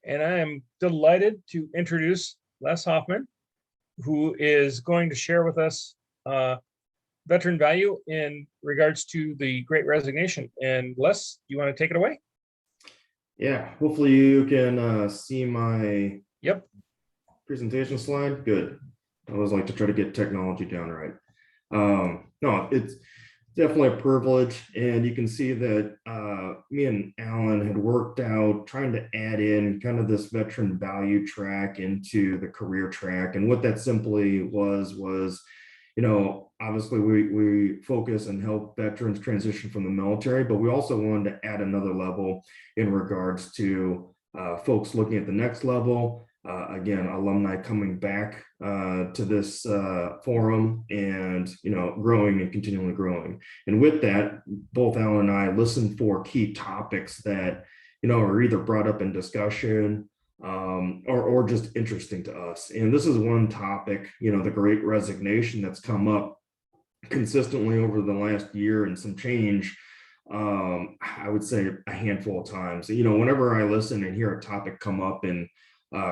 and I am delighted to introduce Les Hoffman, who is going to share with us veteran value in regards to the Great Resignation. And Les, you want to take it away? Yeah, hopefully you can see my Yep. presentation slide. Good. I always like to try to get technology down right. No, it's definitely a privilege, and you can see that me and Alan had worked out trying to add in kind of this veteran value track into the career track. And what that simply was, obviously we focus and help veterans transition from the military, but we also wanted to add another level in regards to folks looking at the next level. Again, alumni coming back to this forum and, growing and continually growing. And with that, both Alan and I listen for key topics that, are either brought up in discussion or just interesting to us. And this is one topic, the Great Resignation, that's come up consistently over the last year and some change. I would say a handful of times. Whenever I listen and hear a topic come up in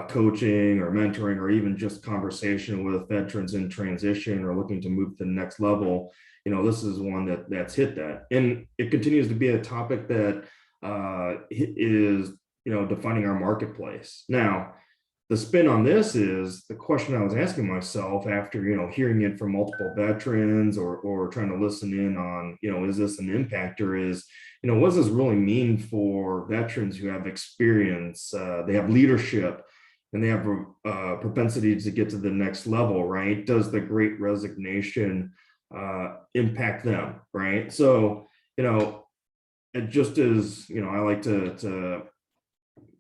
coaching or mentoring, or even just conversation with veterans in transition or looking to move to the next level, this is one that's hit that. And it continues to be a topic that is, defining our marketplace. Now, the spin on this is the question I was asking myself after, hearing it from multiple veterans or trying to listen in on, is this an impactor, is, what does this really mean for veterans who have experience, they have leadership, and they have a propensity to get to the next level, right? Does the Great Resignation impact them, right? So, it just is, I like to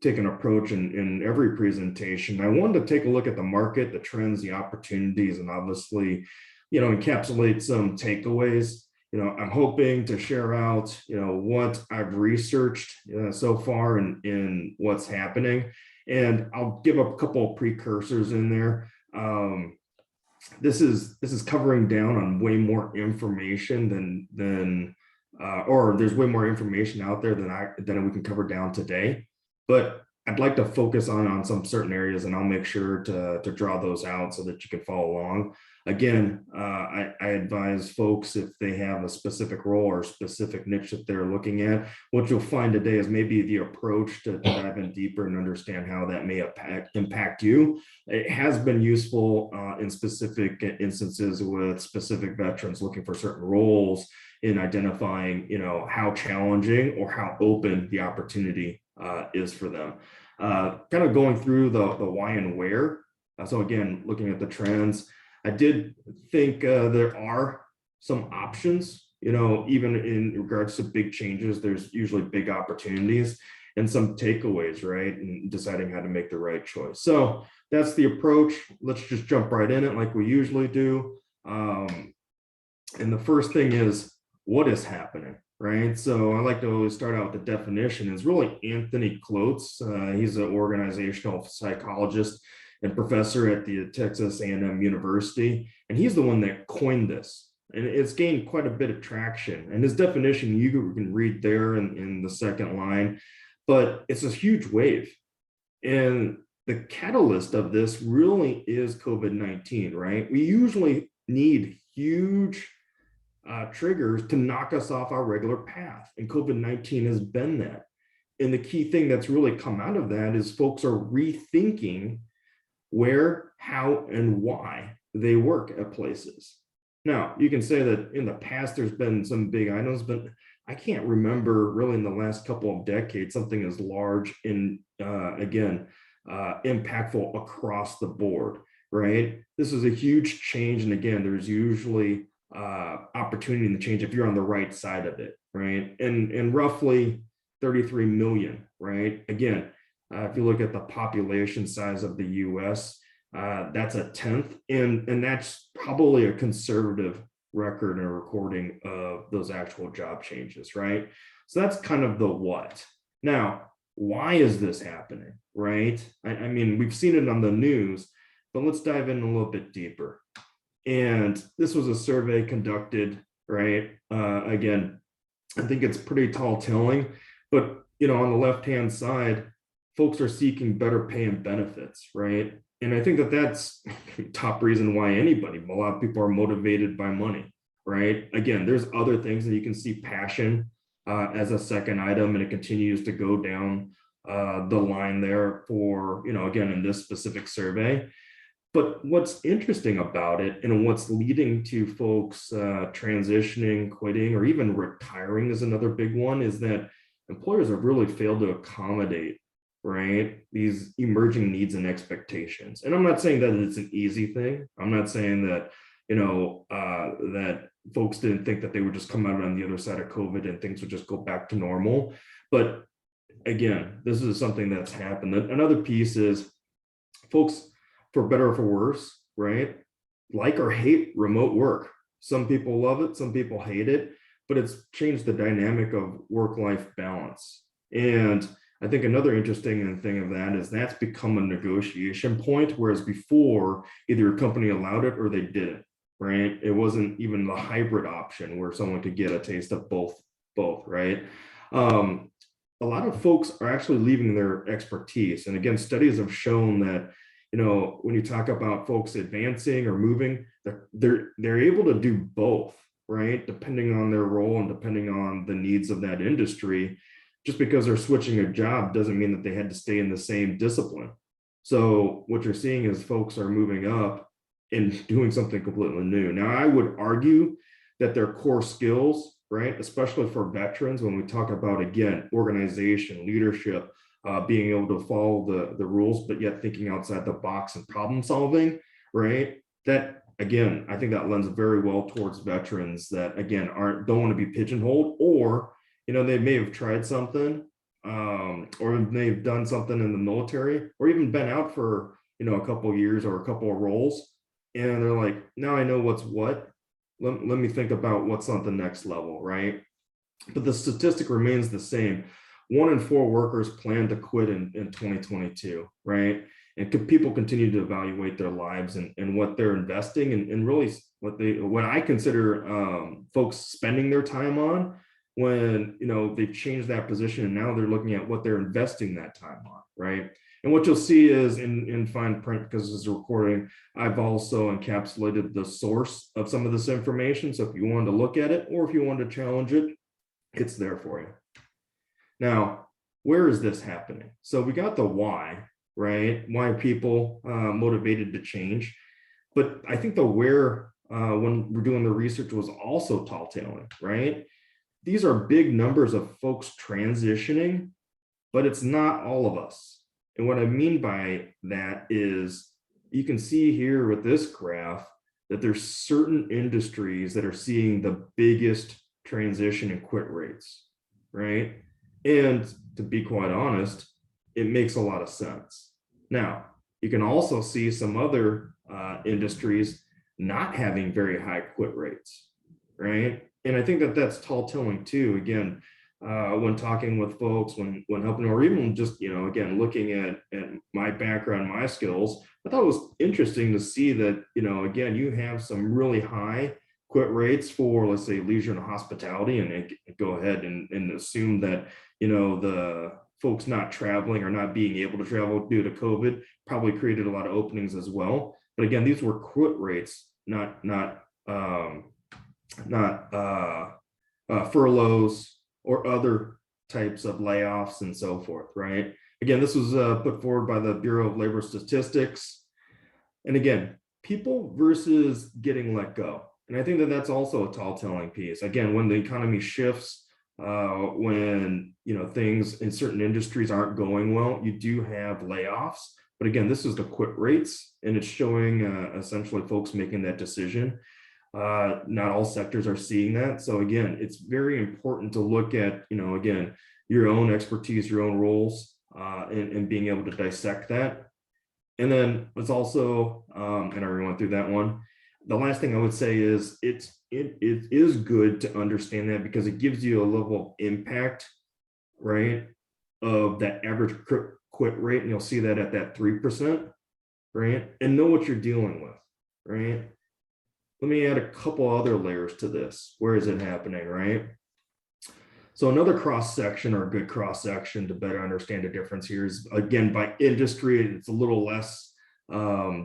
take an approach in every presentation. I wanted to take a look at the market, the trends, the opportunities, and obviously, encapsulate some takeaways. I'm hoping to share out, what I've researched so far in what's happening. And I'll give a couple of precursors in there. This is covering down on way more information than or there's way more information out there than we can cover down today. But I'd like to focus on some certain areas, and I'll make sure to draw those out so that you can follow along. Again, I advise folks, if they have a specific role or specific niche that they're looking at, what you'll find today is maybe the approach to dive in deeper and understand how that may impact you. It has been useful in specific instances with specific veterans looking for certain roles in identifying, how challenging or how open the opportunity is for them. Kind of going through the why and where. So again, looking at the trends, I did think there are some options, even in regards to big changes, there's usually big opportunities and some takeaways, right? And deciding how to make the right choice. So that's the approach. Let's just jump right in it like we usually do. And the first thing is, what is happening? Right. So I like to always start out with the definition. It's really Anthony Klotz. He's an organizational psychologist and professor at the Texas A&M University. And he's the one that coined this. And it's gained quite a bit of traction. And his definition, you can read there in the second line, but it's a huge wave. And the catalyst of this really is COVID-19, right? We usually need huge triggers to knock us off our regular path. And COVID-19 has been that. And the key thing that's really come out of that is folks are rethinking where, how, and why they work at places. Now, you can say that in the past, there's been some big items, but I can't remember really in the last couple of decades, something as large and impactful across the board, right? This is a huge change. And again, there's usually opportunity in the change if you're on the right side of it, right? And roughly 33 million, right? Again, if you look at the population size of the US, that's a 10th, and that's probably a conservative record and recording of those actual job changes, right? So that's kind of the what. Now, why is this happening, right? I mean, we've seen it on the news, but let's dive in a little bit deeper. And this was a survey conducted, right? Again, I think it's pretty tall telling, but on the left-hand side, folks are seeking better pay and benefits, right? And I think that that's top reason why a lot of people are motivated by money, right? Again, there's other things, and you can see passion as a second item, and it continues to go down the line there for, again, in this specific survey. But what's interesting about it, and what's leading to folks transitioning, quitting, or even retiring is another big one, is that employers have really failed to accommodate, right, these emerging needs and expectations. And I'm not saying that it's an easy thing. I'm not saying that, that folks didn't think that they would just come out on the other side of COVID and things would just go back to normal. But again, this is something that's happened. Another piece is folks, for better or for worse, right, like or hate remote work. Some people love it, some people hate it, but it's changed the dynamic of work-life balance. And I think another interesting thing of that is that's become a negotiation point, whereas before either a company allowed it or they didn't, right? It wasn't even the hybrid option where someone could get a taste of both, right? A lot of folks are actually leaving their expertise. And again, studies have shown that, when you talk about folks advancing or moving, they're able to do both, right? Depending on their role and depending on the needs of that industry. Just because they're switching a job doesn't mean that they had to stay in the same discipline. So what you're seeing is folks are moving up and doing something completely new. Now, I would argue that their core skills, right, especially for veterans, when we talk about, again, organization, leadership, being able to follow the rules, but yet thinking outside the box and problem solving, right? That, again, I think that lends very well towards veterans that, again, don't want to be pigeonholed, or, they may have tried something, or they've done something in the military, or even been out for, a couple of years or a couple of roles. And they're like, now I know what's what. Let me think about what's on the next level, right? But the statistic remains the same. 1 in 4 workers plan to quit in 2022, right? And people continue to evaluate their lives and what they're investing and really what I consider folks spending their time on when, they've changed that position and now they're looking at what they're investing that time on, right? And what you'll see is in fine print, because this is a recording, I've also encapsulated the source of some of this information. So if you wanted to look at it or if you wanted to challenge it, it's there for you. Now, where is this happening? So we got the why, right? Why are people motivated to change? But I think the where, when we're doing the research, was also tall-tailing, right? These are big numbers of folks transitioning, but it's not all of us. And what I mean by that is you can see here with this graph that there's certain industries that are seeing the biggest transition and quit rates, right? And to be quite honest, it makes a lot of sense. Now, you can also see some other industries not having very high quit rates, right? And I think that that's tall-tailing too. Again, when talking with folks, when helping, or even just, again, looking at my background, my skills, I thought it was interesting to see that, again, you have some really high quit rates for, let's say, leisure and hospitality, and go ahead and assume that, the folks not traveling or not being able to travel due to COVID probably created a lot of openings as well. But again, these were quit rates, not furloughs or other types of layoffs and so forth, right? Again, this was put forward by the Bureau of Labor Statistics. And again, people versus getting let go. And I think that that's also a tall-tailing piece. Again, when the economy shifts, when things in certain industries aren't going well, you do have layoffs. But again, this is the quit rates, and it's showing essentially folks making that decision. Not all sectors are seeing that. So again, it's very important to look at, again, your own expertise, your own roles, and being able to dissect that. And then it's also, and I already went through that one. The last thing I would say is it is good to understand that, because it gives you a level of impact, right, of that average quit rate. And you'll see that at that 3%, right? And know what you're dealing with, right? Let me add a couple other layers to this. Where is it happening, right? So another cross section, or a good cross section to better understand the difference here, is again by industry. It's a little less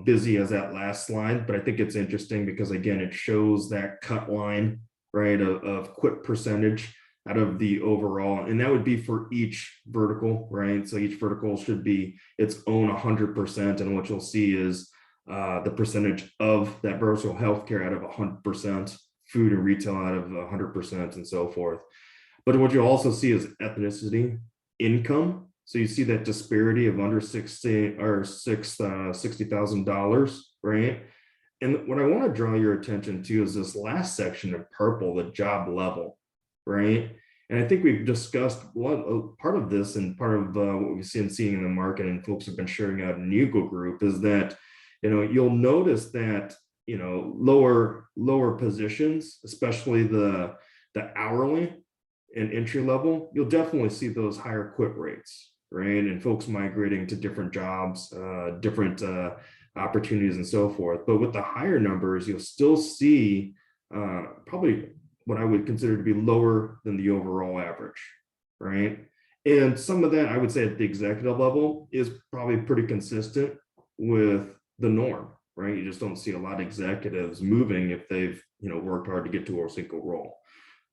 busy as that last slide, but I think it's interesting because again it shows that cut line, right, of quit percentage out of the overall, and that would be for each vertical, right? So each vertical should be its own 100%, and what you'll see is the percentage of that vertical: healthcare out of 100%, food and retail out of 100%, and so forth. But what you'll also see is ethnicity, income. So you see that disparity of under $60,000, right? And what I want to draw your attention to is this last section of purple, the job level, right? And I think we've discussed part of this, and part of what we've seen in the market, and folks have been sharing out in Eagle Group, is that you'll notice that lower positions, especially the hourly and entry level, you'll definitely see those higher quit rates, right? And folks migrating to different jobs, different opportunities, and so forth. But with the higher numbers, you'll still see probably what I would consider to be lower than the overall average, right? And some of that, I would say, at the executive level is probably pretty consistent with the norm, right? You just don't see a lot of executives moving if they've worked hard to get to a single role.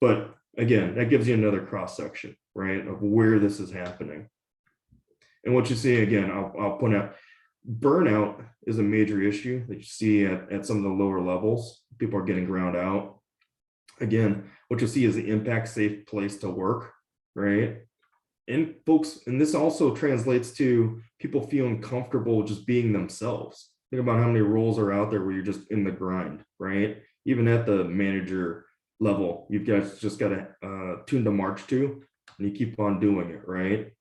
But again, that gives you another cross section, right, of where this is happening. And what you see, again, I'll point out, burnout is a major issue that you see at some of the lower levels. People are getting ground out. Again, what you'll see is the impact safe place to work, right? And folks, and this also translates to people feeling comfortable just being themselves. Think about how many roles are out there where you're just in the grind, right? Even at the manager level, you've just got to tune to march to, and you keep on doing it, right?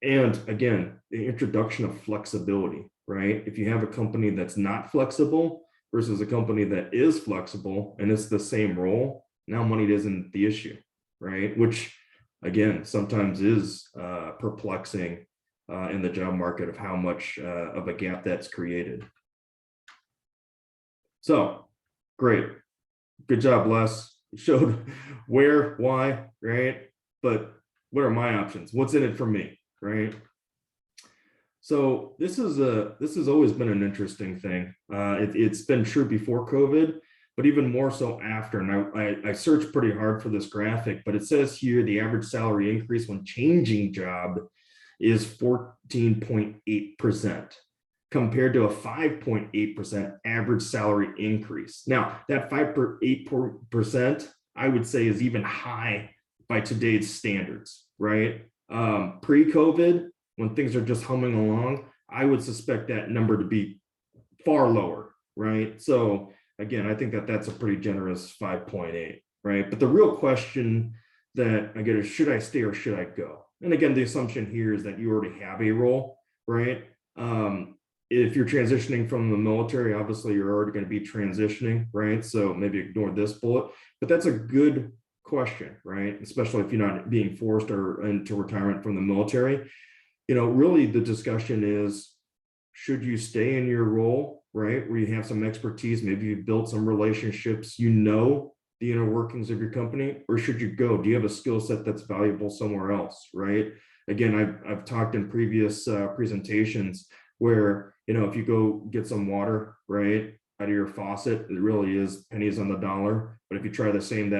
And again, the introduction of flexibility, right? If you have a company that's not flexible versus a company that is flexible and it's the same role, now money isn't the issue, right? Which again, sometimes is perplexing in the job market of how much of a gap that's created. So great, good job, Les. You showed where, why, right? But what are my options? What's in it for me, right? So this has always been an interesting thing. It's been true before COVID, but even more so after. And I searched pretty hard for this graphic, but it says here the average salary increase when changing job is 14.8% compared to a 5.8% average salary increase. Now, that 5.8%, I would say, is even high by today's standards, right? Pre-COVID, when things are just humming along, I would suspect that number to be far lower, right? So again, I think that's a pretty generous 5.8, right? But the real question that I get is, should I stay or should I go? And again, the assumption here is that you already have a role, right? If you're transitioning from the military, obviously you're already going to be transitioning, right? So maybe ignore this bullet, but that's a good question, right? Especially if you're not being forced or into retirement from the military. Really the discussion is, should you stay in your role, right, where you have some expertise, maybe you built some relationships, the inner workings of your company, or should you go? Do you have a skill set that's valuable somewhere else, right? Again, I've talked in previous presentations where, if you go get some water, right, out of your faucet, it really is pennies on the dollar. But if you try that same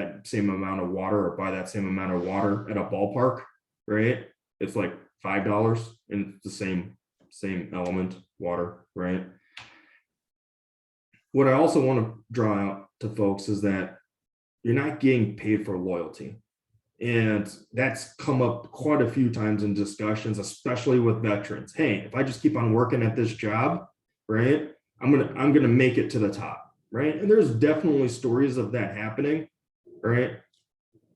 amount of water, or buy that same amount of water at a ballpark, right, it's like $5, and it's the same element, water, right? What I also want to draw out to folks is that you're not getting paid for loyalty. And that's come up quite a few times in discussions, especially with veterans. Hey, if I just keep on working at this job, right, I'm gonna make it to the top, right? And there's definitely stories of that happening, right?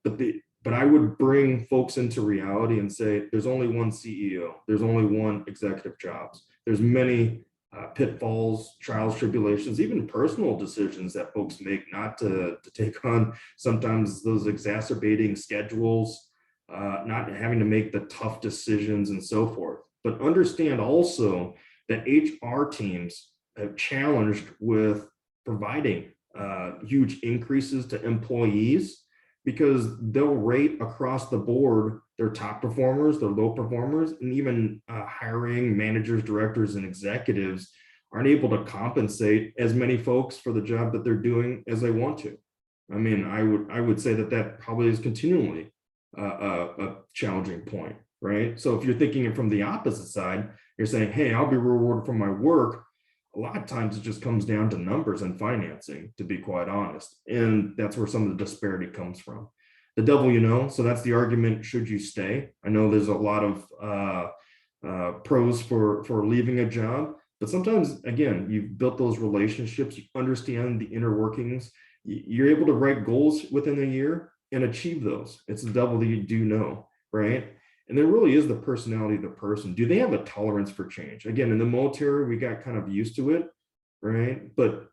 But I would bring folks into reality and say, there's only one CEO, there's only one executive jobs. There's many pitfalls, trials, tribulations, even personal decisions that folks make not to take on sometimes those exacerbating schedules, not having to make the tough decisions and so forth. But understand also that HR teams have challenged with providing huge increases to employees because they'll rate across the board their top performers, their low performers, and even hiring managers, directors, and executives aren't able to compensate as many folks for the job that they're doing as they want to. I mean, I would say that probably is continually a challenging point, right? So if you're thinking it from the opposite side, you're saying, hey, I'll be rewarded for my work. A lot of times it just comes down to numbers and financing, to be quite honest. And that's where some of the disparity comes from. The devil you know, so that's the argument, should you stay? I know there's a lot of pros for leaving a job, but sometimes, again, you've built those relationships, you understand the inner workings, you're able to write goals within a year and achieve those. It's the devil that you do know, right? And there really is the personality of the person. Do they have a tolerance for change? Again, in the military, we got kind of used to it, right? But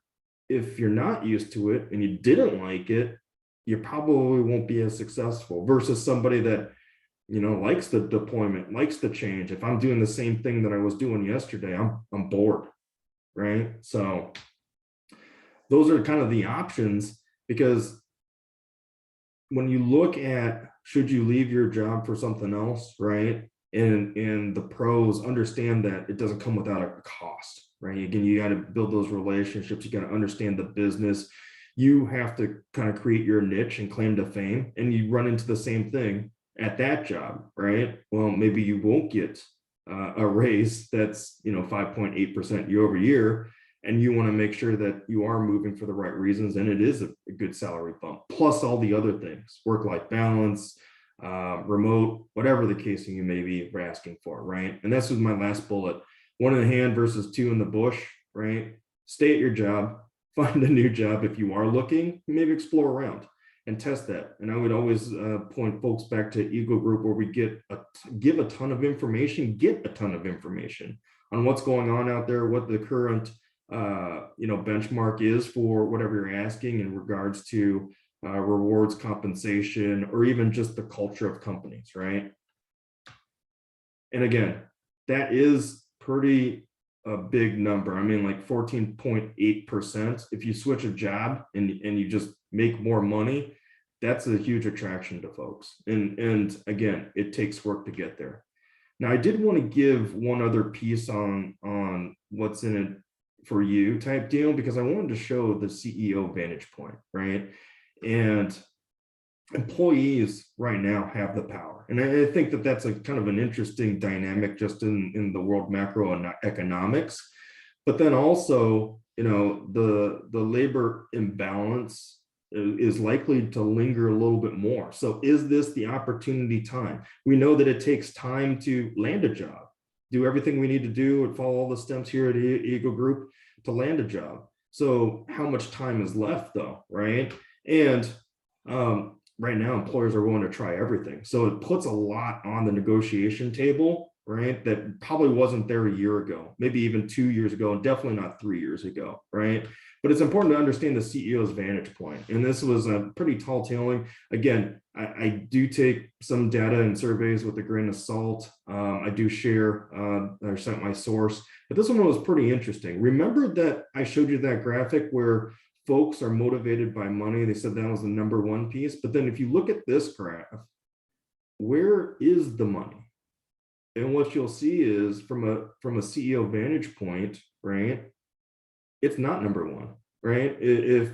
if you're not used to it and you didn't like it, you probably won't be as successful versus somebody that, you know, likes the deployment, likes the change. If I'm doing the same thing that I was doing yesterday, I'm bored, right? So those are kind of the options, because when you look at, should you leave your job for something else, right? And the pros, understand that it doesn't come without a cost, right? Again, you got to build those relationships. You got to understand the business. You have to kind of create your niche and claim to fame, and you run into the same thing at that job, right? Well, maybe you won't get a raise that's, you know, 5.8% year over year, and you want to make sure that you are moving for the right reasons, and it is a good salary bump, plus all the other things, work-life balance, remote, whatever the case you may be asking for, right? And this was my last bullet: one in the hand versus two in the bush, right? Stay at your job, find a new job if you are looking, maybe explore around and test that. And I would always point folks back to Eagle Group, where we give a ton of information, get a ton of information on what's going on out there, what the current benchmark is for whatever you're asking in regards to rewards, compensation, or even just the culture of companies, right? And again, that is pretty a big number. I mean, like 14.8%. If you switch a job and you just make more money, that's a huge attraction to folks. And again, it takes work to get there. Now, I did want to give one other piece on what's in it for you type deal, because I wanted to show the CEO vantage point, right? And employees right now have the power. And I think that that's a kind of an interesting dynamic just in the world macro and economics. But then also, you know, the labor imbalance is likely to linger a little bit more. So is this the opportunity time? We know that it takes time to land a job, do everything we need to do and follow all the steps here at Eagle Group to land a job. So how much time is left though, right? And right now employers are willing to try everything. So it puts a lot on the negotiation table, right? That probably wasn't there a year ago, maybe even 2 years ago, and definitely not 3 years ago, right? But it's important to understand the CEO's vantage point. And this was a pretty tall tailing. Again, I do take some data and surveys with a grain of salt. I do share or cite my source, but this one was pretty interesting. Remember that I showed you that graphic where folks are motivated by money? They said that was the number one piece. But then if you look at this graph, where is the money? And what you'll see is from a CEO vantage point, right? It's not number one, right? If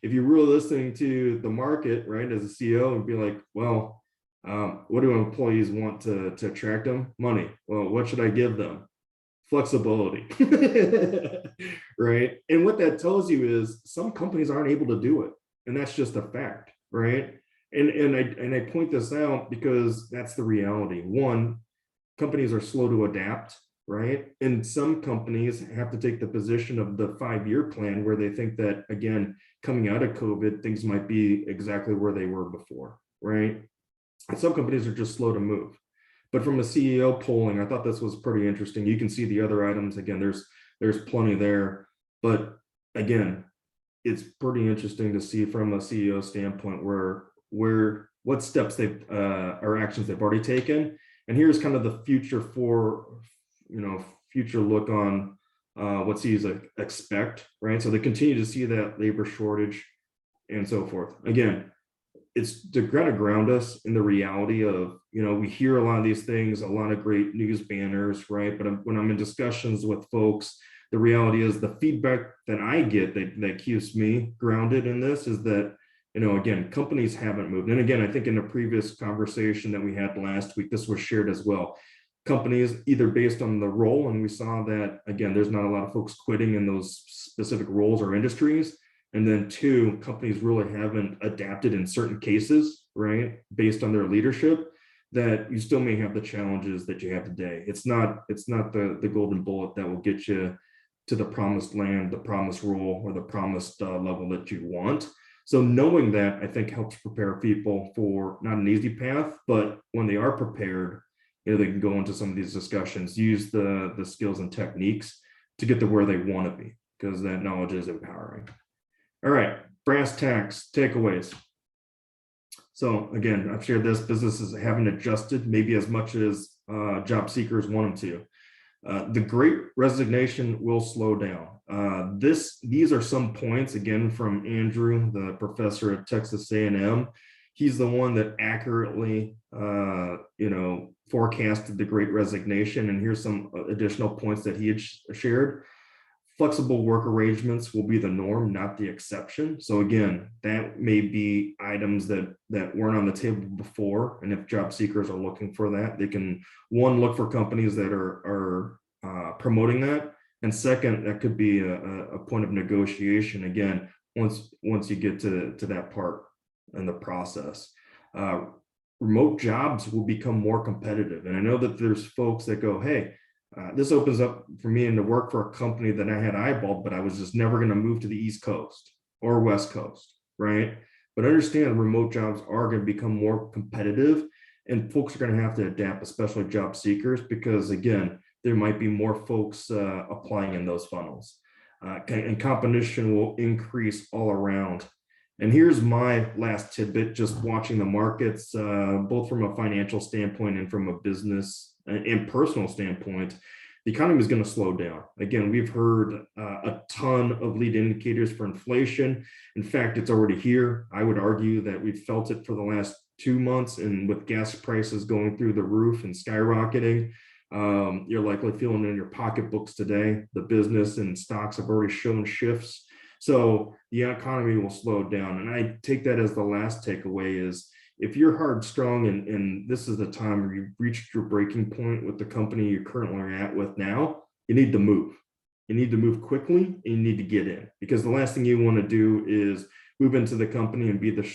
you're really listening to the market, right, as a CEO, and be like, well, what do employees want to attract them? Money. Well, what should I give them? Flexibility, right? And what that tells you is some companies aren't able to do it, and that's just a fact, right? And I point this out because that's the reality. One, companies are slow to adapt, right? And some companies have to take the position of the 5-year plan, where they think that, again, coming out of COVID, things might be exactly where they were before, right? And some companies are just slow to move. But from a CEO polling, I thought this was pretty interesting. You can see the other items. Again, there's plenty there. But again, it's pretty interesting to see from a CEO standpoint what steps they've or actions they've already taken. And here's kind of the future look on what CEOs expect, right? So they continue to see that labor shortage and so forth. Again, it's to kind of ground us in the reality of, we hear a lot of these things, a lot of great news banners, right? But when I'm in discussions with folks, the reality is the feedback that I get that keeps me grounded in this is that, again, companies haven't moved. And again, I think in the previous conversation that we had last week, this was shared as well. Companies, either based on the role, and we saw that, again, there's not a lot of folks quitting in those specific roles or industries. And then two, companies really haven't adapted in certain cases, right, based on their leadership, that you still may have the challenges that you have today. It's not the golden bullet that will get you to the promised land, the promised role, or the promised level that you want. So knowing that, I think, helps prepare people for not an easy path, but when they are prepared, they can go into some of these discussions, use the skills and techniques to get to where they want to be, because that knowledge is empowering. All right, brass tacks, takeaways. So again, I've shared this, businesses haven't adjusted maybe as much as job seekers want them to. The Great Resignation will slow down. These are some points, again, from Andrew, the professor at Texas A&M. He's the one that accurately, forecasted the Great Resignation. And here's some additional points that he had shared. Flexible work arrangements will be the norm, not the exception. So again, that may be items that weren't on the table before. And if job seekers are looking for that, they can, one, look for companies that are promoting that. And second, that could be a point of negotiation, again, once you get to that part in the process. Remote jobs will become more competitive. And I know that there's folks that go, hey, this opens up for me to work for a company that I had eyeballed, but I was just never going to move to the East Coast or West Coast, right? But understand, remote jobs are going to become more competitive, and folks are going to have to adapt, especially job seekers, because again, there might be more folks applying in those funnels, and competition will increase all around. And here's my last tidbit, just watching the markets, both from a financial standpoint and from a business and personal standpoint. The economy is going to slow down. Again, we've heard a ton of lead indicators for inflation. In fact, it's already here. I would argue that we've felt it for the last 2 months, and with gas prices going through the roof and skyrocketing, you're likely feeling it in your pocketbooks today. The business and stocks have already shown shifts. So the economy will slow down. And I take that as the last takeaway is, if you're hard strong and this is the time where you've reached your breaking point with the company you're currently at with now, you need to move. You need to move quickly, and you need to get in, because the last thing you want to do is move into the company and be the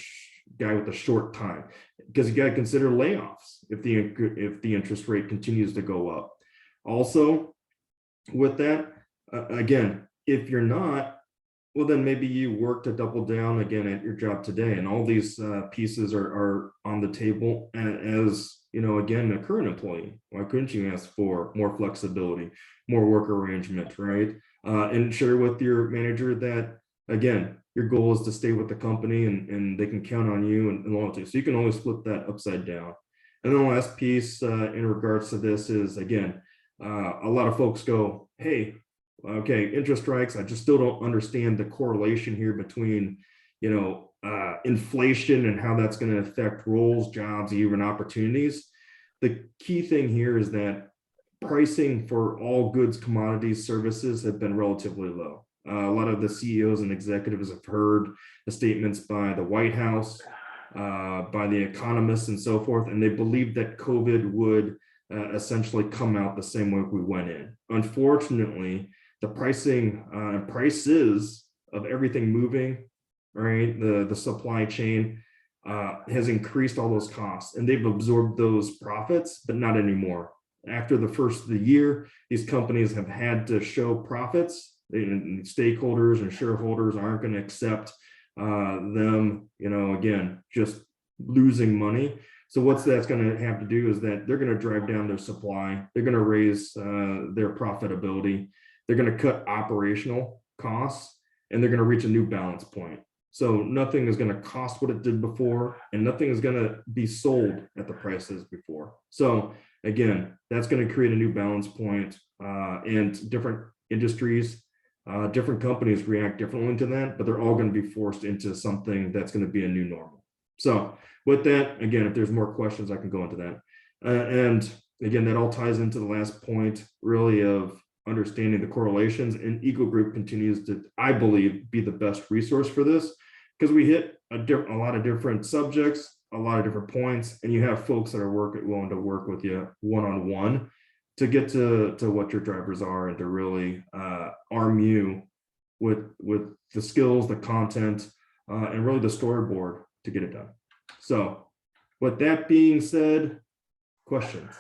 guy with the short time, because you got to consider layoffs if the interest rate continues to go up. Also, with that, again, if you're not, well, then maybe you work to double down again at your job today. And all these pieces are on the table as, again, a current employee. Why couldn't you ask for more flexibility, more work arrangement, right? And share with your manager that, again, your goal is to stay with the company and they can count on you and loyalty. So you can always flip that upside down. And then the last piece in regards to this is, again, a lot of folks go, hey, okay, interest strikes. I just still don't understand the correlation here between, inflation and how that's going to affect roles, jobs, even opportunities. The key thing here is that pricing for all goods, commodities, services have been relatively low. A lot of the CEOs and executives have heard the statements by the White House, by the economists and so forth, and they believe that COVID would essentially come out the same way we went in. Unfortunately, the prices of everything moving, right? The supply chain has increased all those costs, and they've absorbed those profits, but not anymore. After the first of the year, these companies have had to show profits. Stakeholders and shareholders aren't going to accept them, again, just losing money. So what's that's going to have to do is that they're going to drive down their supply. They're going to raise their profitability. They're going to cut operational costs, and they're going to reach a new balance point. So nothing is going to cost what it did before, and nothing is going to be sold at the prices before. So again, that's going to create a new balance point, and different industries, different companies react differently to that, but they're all going to be forced into something that's going to be a new normal. So with that, again, if there's more questions, I can go into that. And again, that all ties into the last point, really, of understanding the correlations. And Eagle Group continues to, I believe, be the best resource for this, because we hit a lot of different subjects, a lot of different points, and you have folks that are willing to work with you one-on-one to get to what your drivers are, and to really arm you with the skills, the content, and really the storyboard to get it done. So with that being said, questions?